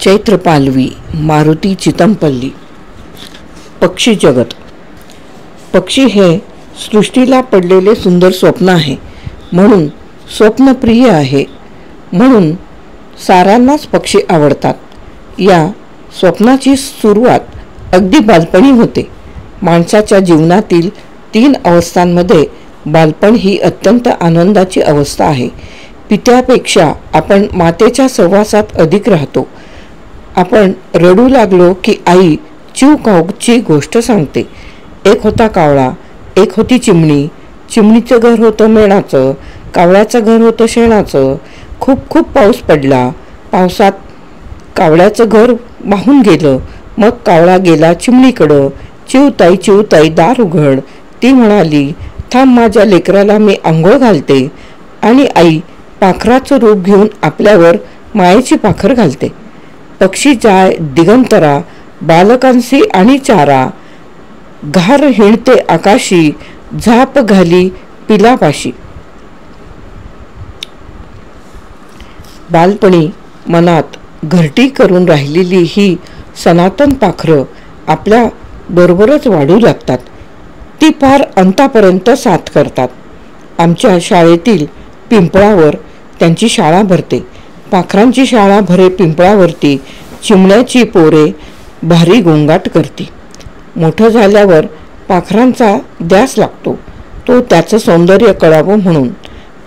चैत्र पालवी, मारुती चितमपल्ली. पक्षी जगत. पक्षी हे सृष्टीला पडलेले सुंदर स्वप्न आहे, म्हणून स्वप्नप्रिय आहे, म्हणून साऱ्यांनाच पक्षी आवडतात. या स्वप्नाची सुरुवात अगदी बालपणी होते. माणसाच्या जीवनातील 3 अवस्थांमध्ये बालपण ही अत्यंत आनंदाची अवस्था आहे. पित्यापेक्षा आपण मातेच्या सहवासात अधिक राहतो. आपण रडू लागलो की आई चिव काऊची गोष्ट सांगते. एक होता कावळा, एक होती चिमणी. चिमणीचं घर होतं मेणाचं, कावळ्याचं घर होतं शेणाचं. खूप खूप पाऊस पडला. पावसात कावळ्याचं घर वाहून गेलं. मग कावळा गेला चिमणीकडं. चिवताई चिवताई दार उघड. ती म्हणाली, थांब, माझ्या लेकराला मी आंघोळ घालते. आणि आई पाखराचं रूप घेऊन आपल्यावर मायेची पाखर घालते. पक्षी जाय दिगंतरा, बालकांसी आणि चारा. घार हिणते आकाशी, झाप घाली पिलापाशी. बालपणी मनात घरटी करून राहिलेली ही सनातन पाखरं आपल्या बरोबरच वाढू लागतात. ती फार अंतापर्यंत साथ करतात. आमच्या शाळेतील पिंपळावर त्यांची शाळा भरते. पाखरांची शाळा भरे पिंपळावरती. चिमण्याची पोरे भारी गोंगाट करती. मोठं झाल्यावर पाखरांचा ध्यास लागतो, तो त्याचं सौंदर्य कळावं म्हणून.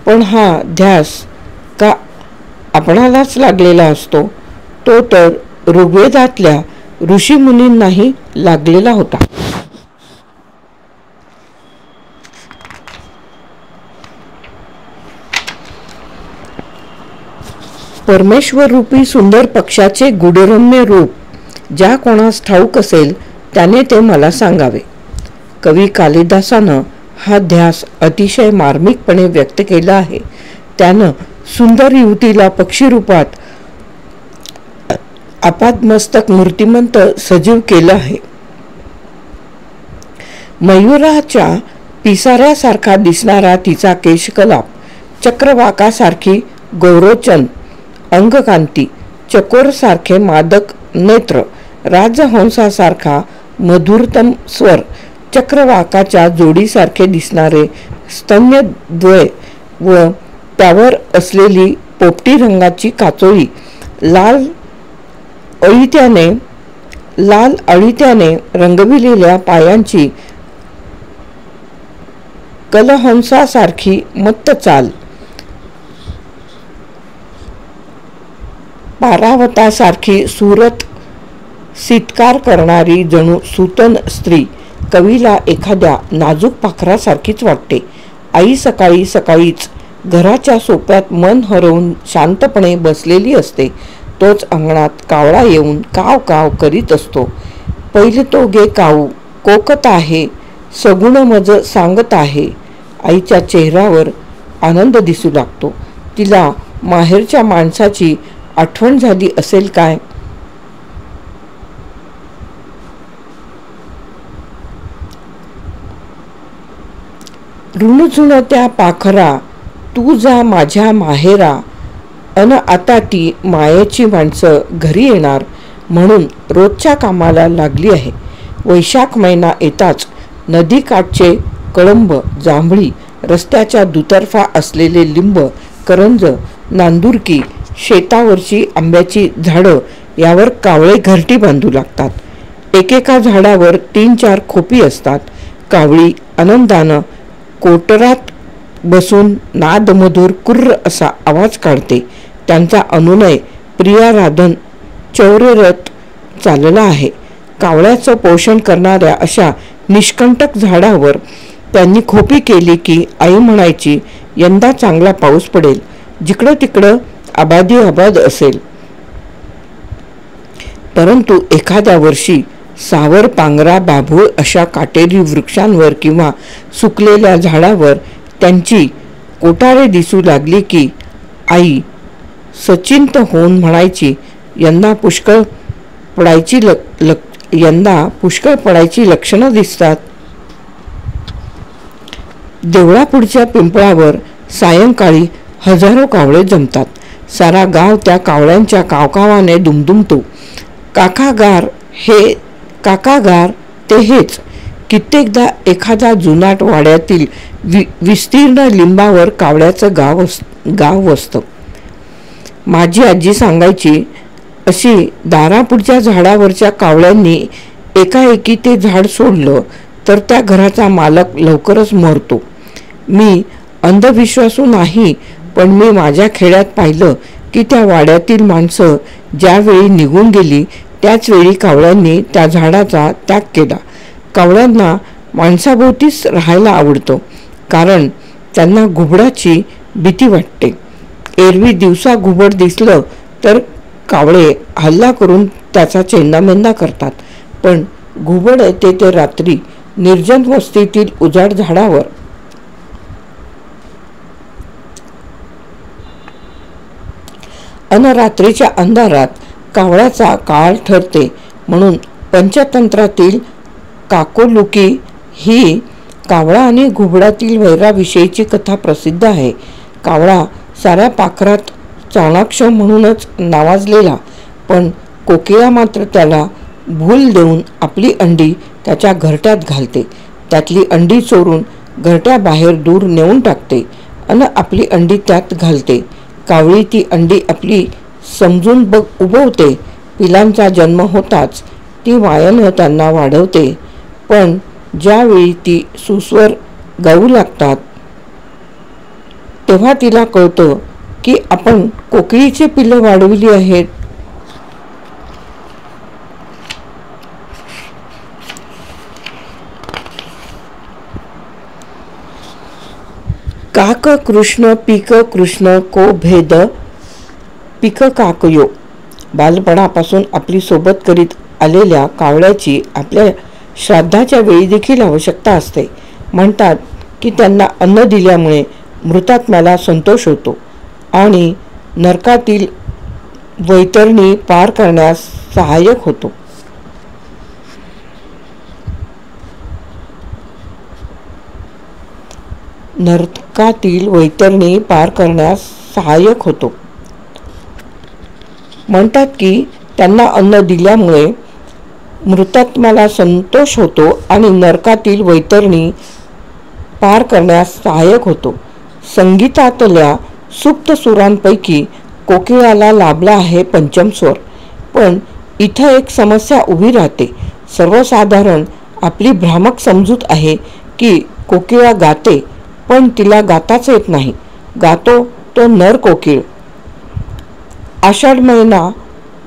पण हा ध्यास का आपणालाच लागलेला असतो? तो तर ऋग्वेदातल्या ऋषीमुनींनाही लागलेला होता. परमेश्वर रूपी सुंदर पक्षाचे गुढरम्य रूप ज्या कोणास ठाऊक असेल त्याने ते मला सांगावे. कवी कालिदासानं हा ध्यास अतिशय मार्मिकपणे व्यक्त केला आहे. त्यानं सुंदर युवतीला पक्षी रूपात आपादमस्तक मूर्तिमंत सजीव केलं आहे. मयुराच्या पिसाऱ्यासारखा दिसणारा तिचा केशकलाप, चक्रवाकासारखी गौरोचन अंगकांती, चकोरसारखे मादक नेत्र, राजहंसासारखा मधुरतम स्वर, चक्रवाकाच्या जोडीसारखे दिसणारे स्तन्यद्वय व त्यावर असलेली पोपटी रंगाची काचोळी, लाल अळीत्याने रंगविलेल्या पायांची कलहंसासारखी मत्त चाल, पारावतासारखी सुरत सितकार करणारी जणू सूतन स्त्री कवीला एखाद्या नाजूक पाखरासारखीच वाटते. आई सकाळी सकाळीच घराच्या सोप्यात मन हरवून शांतपणे बसलेली असते. तोच अंगणात कावळा येऊन काव काव करीत असतो. पहिले तो गे काऊ कोकत आहे, सगुण मज सांगत आहे. आईच्या चेहऱ्यावर आनंद दिसू लागतो. तिला माहेरच्या माणसाची आठवण झाली असेल काय? ऋणझुण त्या पाखरा, तू जा माझ्या माहेरा. अन आता ती मायेची माणसं घरी येणार म्हणून रोजच्या कामाला लागली आहे. वैशाख महिना येताच नदीकाठचे कळंब, जांभळी, रस्त्याच्या दुतर्फा असलेले लिंब, करंज, नांदुरकी, शेतावरची आंब्याची झाडं यावर कावळे घरटी बांधू लागतात. एकेका झाडावर 3-4 खोपी असतात. कावळी आनंदानं कोटरात बसून नादमधुर कुर्र असा आवाज काढते. त्यांचा अनुनय प्रियाराधन चौर्यरथ चालला आहे. कावळ्याचं पोषण करणाऱ्या अशा निष्कंटक झाडावर त्यांनी खोपी केली की आई म्हणायची, यंदा चांगला पाऊस पडेल. जिकडं तिकडं आबादी आबाद असेल. परंतु एखाद्या वर्षी सावर, पांगरा, बाभूळ अशा काटेरी वृक्षांवर किंवा सुकलेल्या झाडावर त्यांची कोटारे दिसू लागली की आई सचिंत होऊन म्हणायची, यंदा पुष्कळ पडायची लक्षणं दिसतात. देवळापुढच्या पिंपळावर सायंकाळी हजारो कावळे जमतात. सारा गाव त्या कावळ्यांच्या कावकावाने दुमदुमतो. काकागार ते हेच. कित्येकदा एखादा जुनाट वाड्यातील विस्तीर्ण लिंबावर कावळ्याचं गाव वसतं. माझी आजी सांगायची, अशी दारापुढच्या झाडावरच्या कावळ्यांनी एकाएकी ते झाड सोडलं तर त्या घराचा मालक लवकरच मरतो. मी अंधविश्वासू नाही, पण मी माझ्या खेड्यात पाहिलं की त्या वाड्यातील माणसं ज्यावेळी निघून गेली त्याच वेळी कावळ्यांनी त्या झाडाचा त्याग केला. कावळ्यांना माणसाभोवतीच राहायला आवडतं, कारण त्यांना घुबडाची भीती वाटते. एरवी दिवसा घुबड दिसलं तर कावळे हल्ला करून त्याचा चेंदामेंदा करतात, पण घुबड येते ते रात्री निर्जन वस्तीतील उजाड झाडावर. अन रात्रीच्या अंधारात कावळ्याचा काळ ठरते म्हणून पंचतंत्रातील काकोलुकी ही कावळा आणि घुबडातील वैराविषयीची कथा प्रसिद्ध आहे. कावळा साऱ्या पाखरात चाणाक्ष म्हणूनच नावाजलेला, पण कोकिळा मात्र त्याला भूल देऊन आपली अंडी त्याच्या घरट्यात घालते. त्यातली अंडी चोरून घरट्याबाहेर दूर नेऊन टाकते अन आपली अंडी त्यात घालते. कावळी ती अंडी आपली समजून उबवते. पिलांचा जन्म होताच ती मायेनं त्यांना वाढवते, पण ज्यावेळी ती सुस्वर गाऊ लागतात तेव्हा तिला कळतं की आपण कोकिळीची पिलं वाढवली आहेत. काक कृष्ण पीक कृष्ण को भेद पीक काकयो. बालपणापासून आपली सोबत करीत आलेल्या कावळ्याची आपल्या श्राद्धाच्या वेळी देखील आवश्यकता असते. म्हणतात की त्यांना अन्न दिल्यामुळे मृतात्म्याला संतोष होतो आणि नरकातील वैतरणी पार करण्यास सहाय्यक होतो. नरकातील वैतरणी पार करण्यास सहाय्यक होतो. म्हणतात की त्यांना अन्न दिल्यामुळे मृतात्म्याला संतोष होतो आणि नरकातील वैतरणी पार करण्यास सहाय्यक होतो. संगीतातल्या सुप्त सुरांपैकी कोकिळाला लाभला आहे पंचम स्वर. पण इथं एक समस्या उभी राहते. सर्वसाधारण आपली भ्रामक समजूत आहे की कोकिळा गाते, पण तिला गाताच येत नाही. गातो तो नर कोकिळ. आषाढ महिना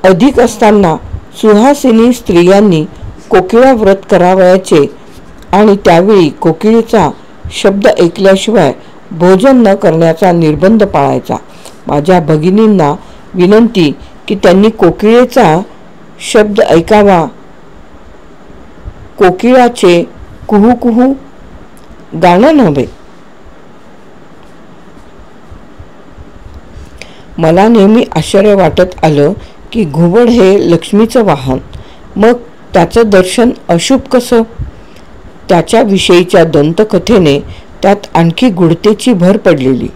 अधिक असताना सुहासिनी स्त्रियांनी कोकिळा व्रत करावयाचे आणि त्यावेळी कोकिळेचा शब्द ऐकल्याशिवाय भोजन न करण्याचा निर्बंध पाळायचा. माझ्या भगिनींना विनंती की त्यांनी कोकिळेचा शब्द ऐकावा. कोकिळाचे कुहू कुहू गाणं नव्हे. मला नेहमी आश्चर्य वाटत आलं की घुबड हे लक्ष्मीचं वाहन, मग त्याचं दर्शन अशुभ कसं? त्याच्याविषयीच्या दंतकथेने त्यात आणखी गूढतेची भर पडलेली.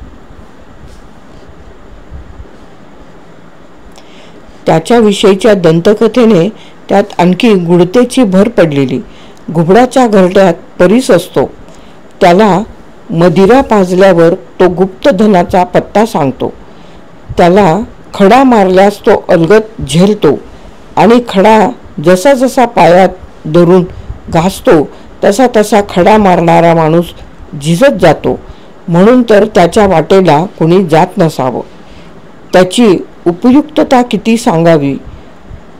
घुबडाच्या घरट्यात परीस असतो. त्याला मदिरा पाजल्यावर तो गुप्त धनाचा पत्ता सांगतो. त्याला खडा मारल्यास तो अलगद झेलतो आणि खडा जसा जसा पायात धरून घासतो तसा तसा खडा मारणारा माणूस झिजत जातो. म्हणून तर त्याच्या वाटेला कोणी जात नसावं. त्याची उपयुक्तता किती सांगावी.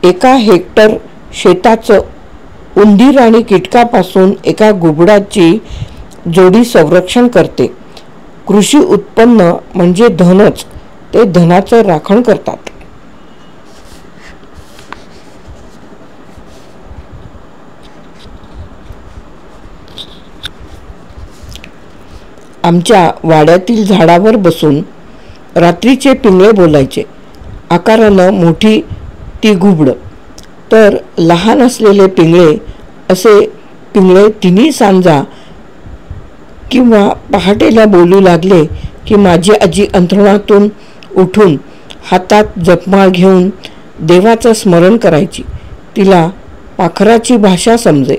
1 हेक्टर शेताचं उंदीर आणि कीटकापासून एका घुबडाची जोडी संरक्षण करते. कृषी उत्पन्न म्हणजे धनच. ते धनाचं राखण करतात. आमच्या वाड्यातील झाडावर बसून रात्रीचे पिंगळे बोलायचे. आकारानं मोठी ती घुबड, तर लहान असलेले पिंगळे. असे पिंगळे तिन्ही सांजा किंवा पहाटेला बोलू लागले की माझी आजी अंथरुणातून उठून हातात जपमाळ घेऊन देवाचं स्मरण करायची. तिला पाखराची भाषा समजे.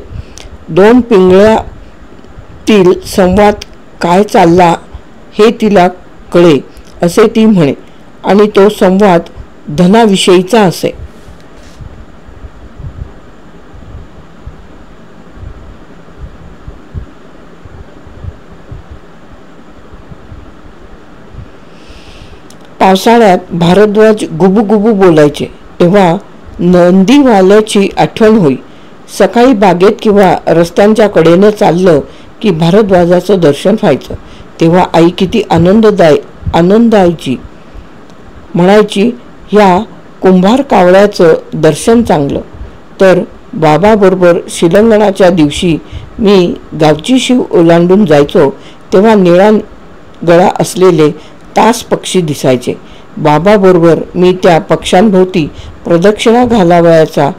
दोन पिंगळ्यातील संवाद काय चालला हे तिला कळे असे ती म्हणे आणि तो संवाद धनाविषयीचा असे. पावसाळ्यात भारद्वाज गुबुगुबू बोलायचे तेव्हा नंदीवाल्याची आठवण होई. सकाळी बागेत किंवा रस्त्यांच्या कडेनं चाललं की भारद्वाजाचं दर्शन व्हायचं तेव्हा आई किती आनंदायची. म्हणायची, ह्या कुंभार कावळ्याचं दर्शन चांगलं. तर बाबाबरोबर शिलंगणाच्या दिवशी मी गावची शिव ओलांडून जायचो तेव्हा निळा गळा असलेले तास पक्षी दिसायचे. बाबाबरोबर मी त्या पक्ष्यांभोवती प्रदक्षिणा घालावयाचा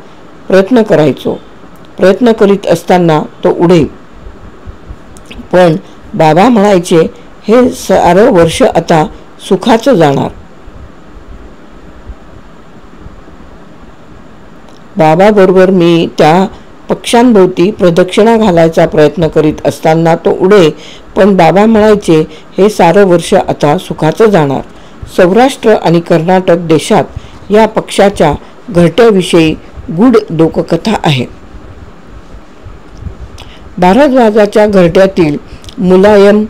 प्रयत्न करीत असताना तो उडे. पण बाबा म्हणायचे, हे सारं वर्ष आता सुखाचं जाणार. बाबाबरोबर मी त्या पक्ष्यांभोवती प्रदक्षिणा घालायचा प्रयत्न करीत असताना तो उडे. पण बाबा म्हणायचे, हे सारं वर्ष आता सुखाचं जाणार. सौराष्ट्र आणि कर्नाटक देशात या पक्षाच्या घरट्याविषयी गूढ लोककथा आहे. भारद्वाजाच्या घरट्यातील मुलायम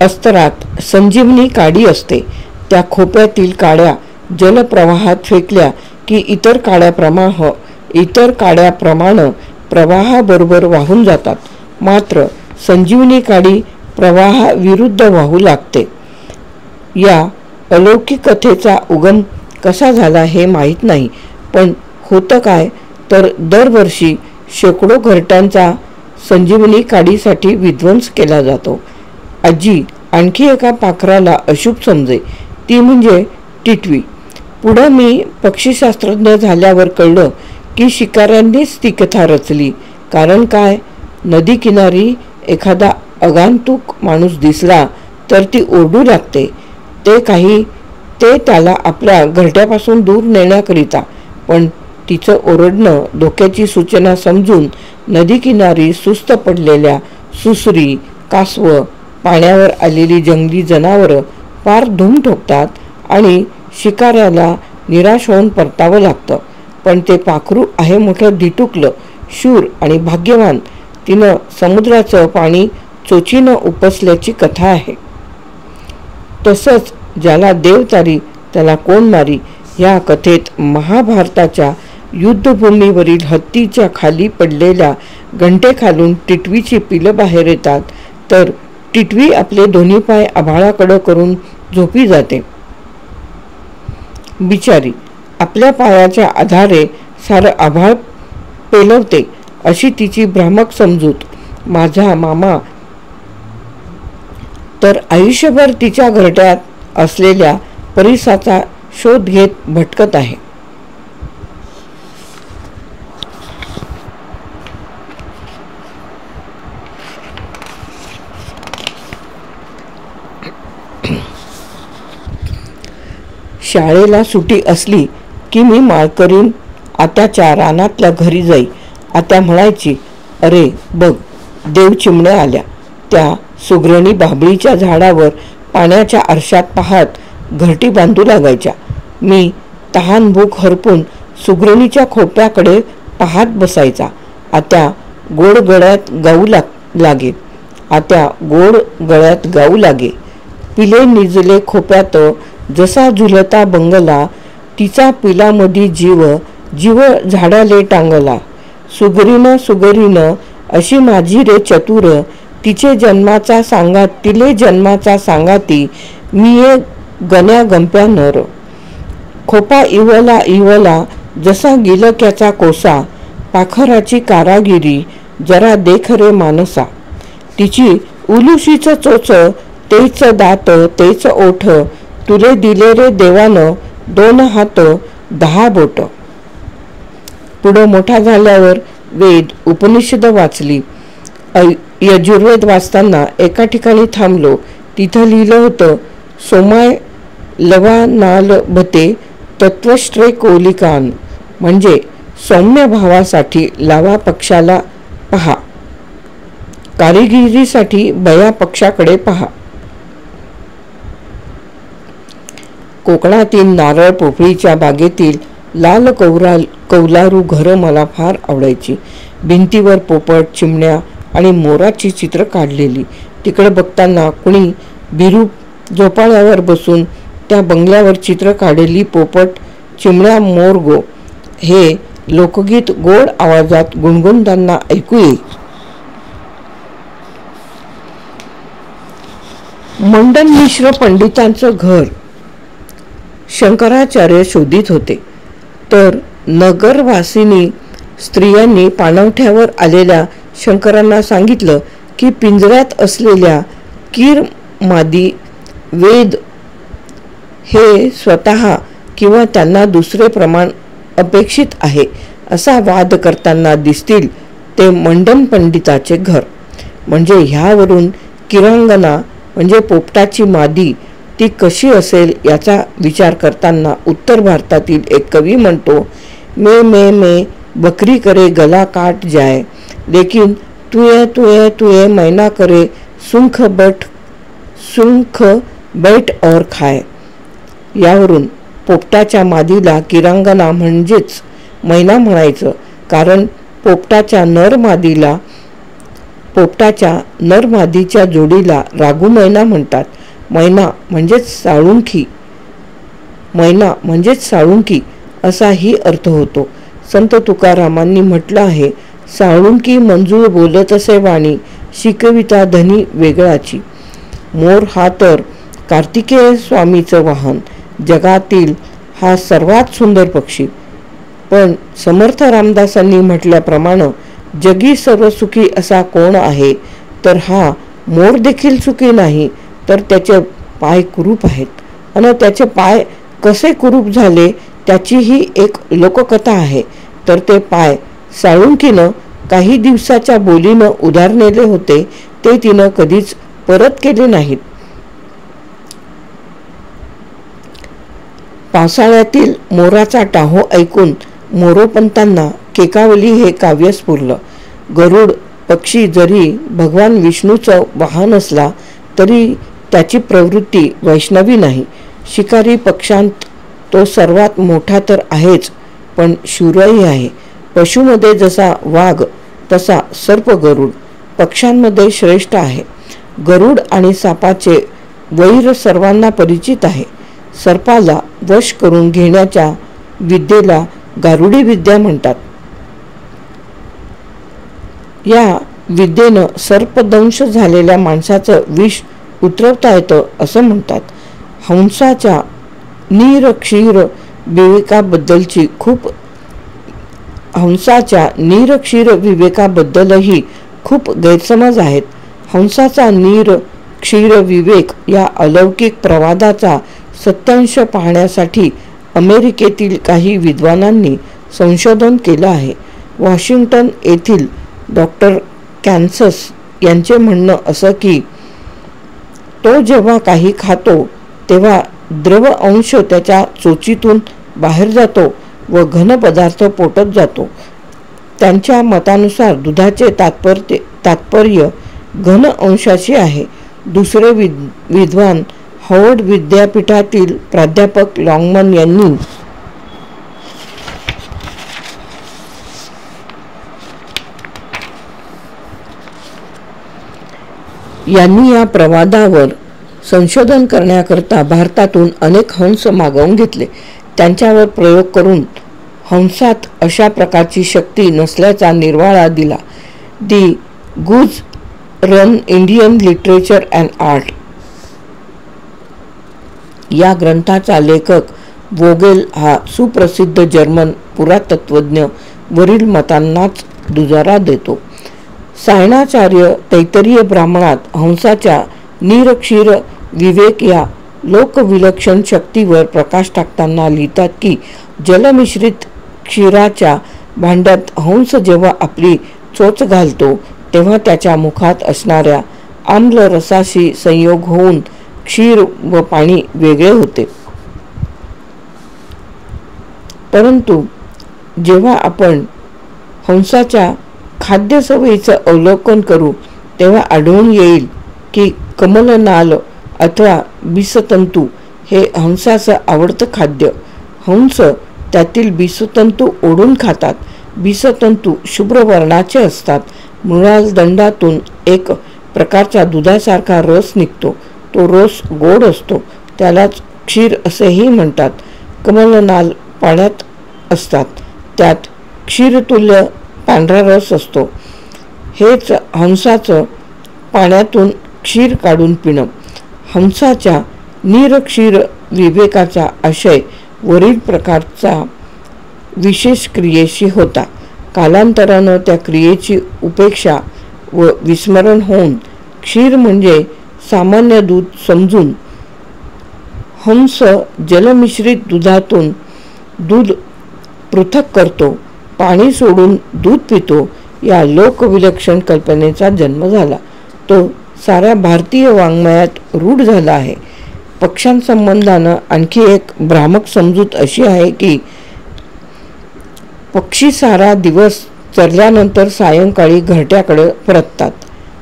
अस्तरात संजीवनी काडी असते. त्या खोप्यातील काड्या जलप्रवाहात फेकल्या की इतर काड्याप्रमाणे प्रवाहाबरोबर वाहून जातात. मात्र संजीवनी काडी प्रवाहाविरुद्ध वाहू लागते. या अलौकिक कथेचा उगम कसा झाला हे माहीत नाही. पण होतं काय तर दरवर्षी शेकडो घरट्यांचा संजीवनी काडीसाठी विध्वंस केला जातो. आजी आणखी एका पाखराला अशुभ समजे, ती म्हणजे टिटवी. पुढं मी पक्षीशास्त्रज्ञ झाल्यावर कळलं की शिकाऱ्यांनीच ती कथा रचली. कारण काय, नदी किनारी एखादा आगंतुक माणूस दिसला तर ती ओरडू लागते. ते त्याला आपल्या घरट्यापासून दूर नेण्याकरिता. पण तिचं ओरडणं धोक्याची सूचना समजून नदी किनारी सुस्त पडलेल्या सुसरी, कासवं, पाण्यावर आलेली जंगली जनावरं पार धूम ठोकतात आणि शिकाऱ्याला निराश होऊन परतावं लागतं. पण ते पाखरू आहे मोठं धिटुकलं, शूर आणि भाग्यवान. तिनं समुद्राचं पाणी चोचीनं उपसल्याची कथा आहे. तसंच ज्याला देव तारी त्याला कोण मारी या कथेत महाभारताच्या युद्धभूमीवरील हत्तीच्या खाली पडलेल्या घंटेखालून टिटवीची पिलं बाहेर येतात. तर टिटवी आपले दोन्ही पाय आभाळाकडं करून झोपी जाते. बिचारी आपल्या पायाच्या आधारे सारं आभाळ पेलवते अशी तिची भ्रामक समजूत. माझा मामा तर आयुष्यभर तिच्या घरट्यात असलेल्या परिसाचा शोध घेत भटकत आहे. शाळेला सुट्टी असली की मी माळकरीण आत्याच्या रानातल्या घरी जाई. आत्या म्हणायची, अरे बघ देव चिमण्या आल्या. त्या सुग्रणी बाभळीच्या झाडावर पाण्याच्या आरशात पाहत घरटी बांधू लागायच्या. मी तहान भूक हरपून सुग्रणीच्या खोप्याकडे पाहत बसायचा. आत्या गोड गळ्यात गाऊ लागे. पिले निजले खोप्यात जसा झुलता बंगला. तिचा पिलामधी जीव झाडाले टांगला. सुगरीनं अशी माझी रे चतुर. तिले जन्माचा सांगाती. मी ये गण्या गंप्या नर. खोपा इवला जसा गिलक्याचा कोसा. पाखराची कारागिरी जरा देख रे मानसा. तिची उलुशीच चोच, तेच दात, तेच ओठ. तुले दिले रे देवानं 2 हात 10 बोट. पुढं मोठा झाल्यावर वेद उपनिषद वाचली. यजुर्वेद वाचताना एका ठिकाणी थांबलो. तिथं लिहिलं होतं, सोमाय लवा नाल भते तत्वश्रेकोलिकान म्हणजे सौम्य भावासाठी लावा पक्षाला पहा, कारिगिरीसाठी बया पक्षाकडे पहा. कोकणातील नारळ पोफळीच्या बागेतील लाल कौलारू घरं मला फार आवडायची. भिंतीवर पोपट, चिमण्या आणि मोराची चित्र काढलेली. तिकडे बघताना कुणी बिरूप झोपाळ्यावर बसून त्या बंगल्यावर चित्र काढलेली पोपट, चिमण्या, मोर हे लोकगीत गोड आवाजात गुणगुणताना ऐकू येई. मंडन मिश्र पंडितांचं घर शंकराचार्य शोधित होते, तर नगरवासिनी स्त्रियांनी पाणवठ्यावर आलेल्या शंकरांना सांगितलं की पिंजऱ्यात असलेल्या कीर मादी वेद हे स्वतः किंवा त्यांना दुसरे प्रमाण अपेक्षित आहे असा वाद करताना दिसतील ते मंडन पंडिताचे घर. म्हणजे ह्यावरून किरांगना म्हणजे पोपटाची मादी ती कशी असेल याचा विचार करताना उत्तर भारतातील एक कवी म्हणतो, मे बकरी करे गला काट जाए, लेकिन तुए मैना करे सुंख बैठ और खाए. यावरून पोपटाच्या मादीला किरांगना म्हणजेच मैना म्हणायचं, कारण पोपटाच्या नर मादीच्या जोडीला रागू मैना म्हणतात. मैना म्हणजेच साळुंकी असाही अर्थ होतो. संत तुकारामांनी म्हटलं आहे, साळुंकी मंजूळ बोलत असे वाणी, शिकविता धनी वेगळाची. मोर हा तर कार्तिकेय स्वामीचं वाहन, जगातील हा सर्वात सुंदर पक्षी. पण समर्थ रामदासांनी म्हटल्याप्रमाणे जगी सर्व सुखी असा कोण आहे, तर हा मोर देखील सुखी नाही, तर त्याचे पाय कुरूप आहेत. आणि त्याचे पाय कसे कुरूप झाले त्याची ही एक लोककथा आहे. तर ते पाय साळुंकीनं काही दिवसाच्या बोलीनं उधार नेले होते, ते तिनं कधीच परत केले नाहीत. पावसाळ्यातील मोराचा टाहो ऐकून मोरोपंतांना केकावली हे काव्य स्फुरलं. गरुड पक्षी जरी भगवान विष्णूचं वाहन असला तरी त्याची प्रवृत्ती वैष्णवी नाही. शिकारी पक्षांत तो सर्वात मोठा तर आहेच, पण शूरही आहे. पशुमध्ये जसा वाघ तसा सर्प गरुड पक्ष्यांमध्ये श्रेष्ठ आहे. गरुड आणि सापाचे वैर सर्वांना परिचित आहे. सर्पाला वश करून घेण्याच्या विद्येला गारुडी विद्या म्हणतात. या विद्येनं सर्पदंश झालेल्या माणसाचं विष उतरवता येतं असं म्हणतात. हंसाच्या नीरक्षीर विवेकाबद्दलही खूप गैरसमज आहेत. हंसाचा नीर क्षीर विवेक या अलौकिक प्रवादाचा सत्यांश पाहण्यासाठी अमेरिकेतील काही विद्वानांनी संशोधन केलं आहे. वॉशिंग्टन येथील डॉक्टर कॅन्सस यांचे म्हणणं असं की तो जेव्हा काही खातो तेव्हा द्रव अंश त्याच्या चोचीतून बाहेर जातो व घन पदार्थ पोटात जातो. त्यांच्या मतानुसार दुधाचे तात्पर्य घन अंशाशी आहे. दुसरे विद्वान हार्वर्ड विद्यापीठातील प्राध्यापक लॉंगमन यांनी या प्रवादावर संशोधन करण्याकरता भारतातून अनेक हंस मागवून घेतले. त्यांच्यावर प्रयोग करून हंसात अशा प्रकारची शक्ती नसल्याचा निर्वाळा दिला. दी गुज run Indian literature and art या ग्रंथाचा लेखक वोगेल हा सुप्रसिद्ध जर्मन पुरातत्वज्ञ वरील मतांनाच दुजारा देतो. सायणाचार्य तैत्तरीय ब्राह्मणात हंसाच्या नीरक्षीर विवेक या लोकविलक्षण शक्तीवर प्रकाश टाकताना लिहितात की जलमिश्रित क्षीराच्या भांड्यात हंस जेव्हा आपली चोच घालतो तेव्हा त्याच्या मुखात असणाऱ्या आम्ल रसाशी संयोग होऊन क्षीर व पाणी वेगळे होते. परंतु जेव्हा आपण हंसाच्या खाद्य सवयीचं अवलोकन करू तेव्हा आढळून येईल की कमलनाल अथवा बिसतंतू हे हंसाचं आवडतं खाद्य. हंस त्यातील बिसतंतू ओढून खातात. बिसतंतू शुभ्र वर्णाचे असतात. मृणालदंडातून एक प्रकारचा दुधासारखा रस निघतो. तो रस गोड असतो. त्यालाच क्षीर असेही म्हणतात. कमलनाल पाण्यात असतात. त्यात क्षीरतुल्य पांढरा रस असतो. हेच हंसाचं पाण्यातून क्षीर काढून पिणं. हंसाच्या निरक्षीर विवेकाचा आशय वरील प्रकारचा विशेष क्रियेशी होता. कालांतरानं त्या क्रियेची उपेक्षा व विस्मरण होऊन क्षीर म्हणजे सामान्य दूध समजून हंस जलमिश्रित दुधातून दूध पृथक करतो, पाणी सोडून दूध पितो, या लोकविलक्षण कल्पनेचा जन्म झाला. तो साऱ्या भारतीय वाङ्मयात रूढ झाला आहे. पक्ष्यांसंबंधानं आणखी एक भ्रामक समजूत अशी आहे की पक्षी सारा दिवस चरल्यानंतर सायंकाळी घरट्याकडे परततात.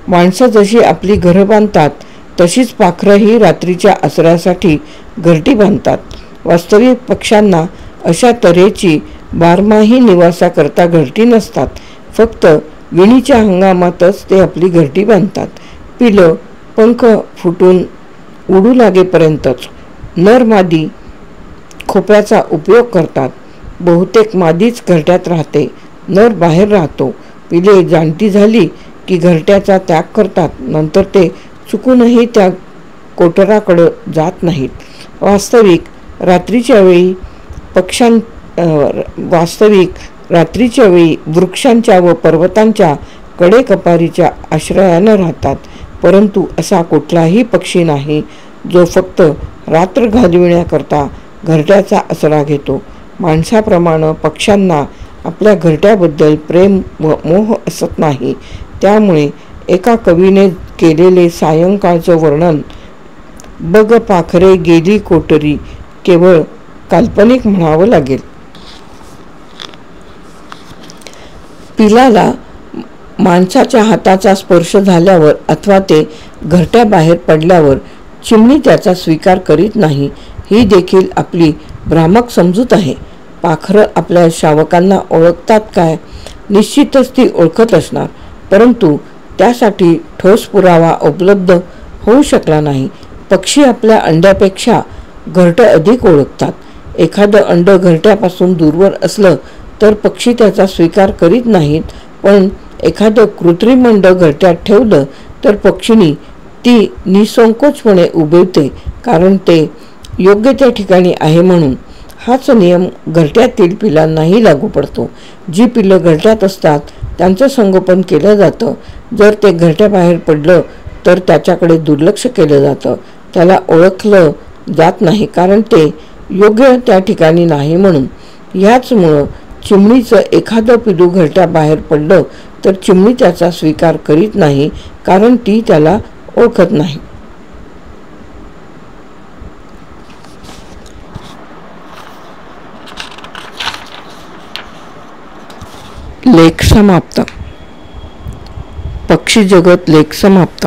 माणसं जशी आपली घरं बांधतात तशीच पाखरंही रात्रीच्या आसऱ्यासाठी घरटी बांधतात. वास्तविक पक्ष्यांना अशा तऱ्हेची बारमाही निवासाकरता घरटी नसतात. फक्त विणीच्या हंगामातच ते आपली घरटी बांधतात. पिलं पंख फुटून उडू लागेपर्यंतच नर मादी खोप्याचा उपयोग करतात. बहुतेक मादीच घरट्यात राहते, नर बाहेर राहतो. पिले जाणती झाली की घरट्याचा त्याग करतात. नंतर ते चुकूनही त्या कोटराकडे जात नाहीत. वास्तविक रात्रीच्या वेळी वृक्षांच्या व पर्वतांच्या कडेकपारीच्या आश्रयानं राहतात. परंतु असा कुठलाही पक्षी नाही जो फक्त रात्र घालविण्याकरता घरट्याचा आसरा घेतो. माणसाप्रमाणे पक्ष्यांना आपल्या घरट्याबद्दल प्रेम व मोह असत नाही. त्यामुळे एका कवीने केलेले सायंकाळचं वर्णन बग पाखरे गेली कोटरी केवळ काल्पनिक म्हणावं लागेल. पिलाला माणसाच्या हाताचा स्पर्श झाल्यावर अथवा ते घरट्याबाहेर पडल्यावर चिमणी त्याचा स्वीकार करीत नाही, ही देखील आपली भ्रामक समजूत आहे. पाखरं आपल्या शावकांना ओळखतात काय? निश्चितच ती ओळखत असणार, परंतु त्यासाठी ठोस पुरावा उपलब्ध होऊ शकला नाही. पक्षी आपल्या अंड्यापेक्षा घरटं अधिक ओळखतात. एखादं अंड घरट्यापासून दूरवर असलं तर पक्षी त्याचा स्वीकार करीत नाहीत, पण एखादं कृत्रिम अंड घरट्यात ठेवलं तर पक्षिणी ती निसंकोचपणे उबवते, कारण ते योग्य त्या ठिकाणी आहे म्हणून. हाच नियम घरट्यातील पिलांनाही लागू पडतो. जी पिलं घरट्यात असतात त्यांचं संगोपन केलं जातं. जर ते घरट्याबाहेर पडलं तर त्याच्याकडे दुर्लक्ष केलं जातं. त्याला ओळखलं जात नाही, कारण ते योग्य त्या ठिकाणी नाही म्हणून. ह्याचमुळं चिमणीचं एखादं पिलू घरट्याबाहेर पडलं तर चिमणी त्याचा स्वीकार करीत नाही, कारण ती त्याला ओळखत नाही. लेख समाप्त. पक्षी जगत लेख समाप्त.